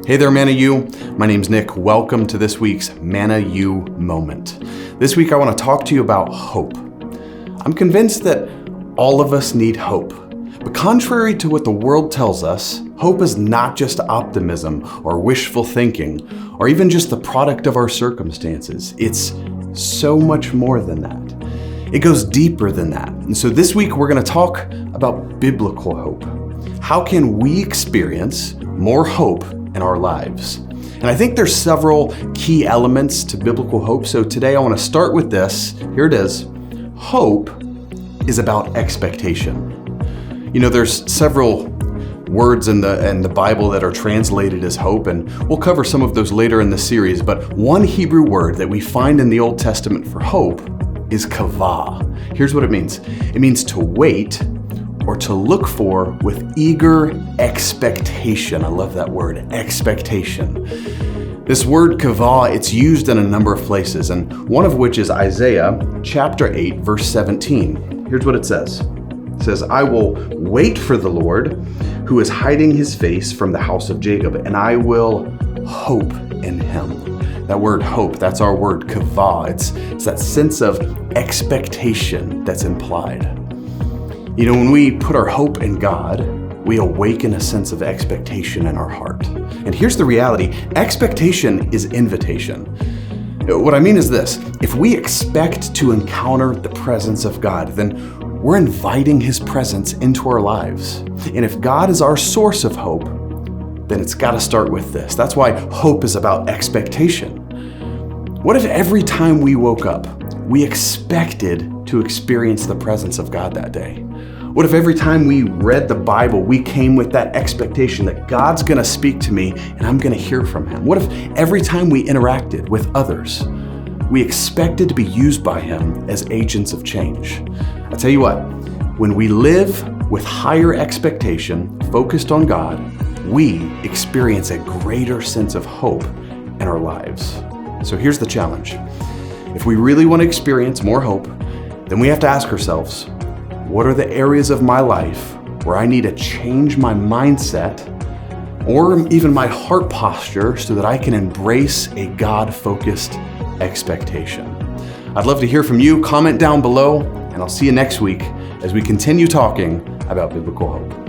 Hey there, Manna U. My name's Nick. Welcome to this week's Manna U moment. This week I want to talk to you about hope. I'm convinced that all of us need hope. But contrary to what the world tells us, hope is not just optimism or wishful thinking, or even just the product of our circumstances. It's so much more than that. It goes deeper than that. And so this week we're going to talk about biblical hope. How can we experience more hope in our lives? And I think there's several key elements to biblical hope. So today I want to start with this. Here it is. Hope is about expectation. You know, there's several words in the Bible that are translated as hope, and we'll cover some of those later in the series. But one Hebrew word that we find in the Old Testament for hope is kavah. Here's what it means. It means to wait or to look for with eager expectation. I love that word, expectation. This word kavah, it's used in a number of places, and one of which is Isaiah chapter 8, verse 17. Here's what it says. It says, I will wait for the Lord who is hiding his face from the house of Jacob, and I will hope in him. That word hope, that's our word kavah. It's that sense of expectation that's implied. You know, when we put our hope in God, we awaken a sense of expectation in our heart. And here's the reality. Expectation is invitation. What I mean is this. If we expect to encounter the presence of God, then we're inviting his presence into our lives. And if God is our source of hope, then it's got to start with this. That's why hope is about expectation. What if every time we woke up, we expected to experience the presence of God that day? What if every time we read the Bible, we came with that expectation that God's going to speak to me and I'm going to hear from him? What if every time we interacted with others, we expected to be used by him as agents of change? I tell you what, when we live with higher expectation, focused on God, we experience a greater sense of hope in our lives. So here's the challenge. If we really want to experience more hope, then we have to ask ourselves, what are the areas of my life where I need to change my mindset or even my heart posture so that I can embrace a God-focused expectation? I'd love to hear from you. Comment down below, and I'll see you next week as we continue talking about biblical hope.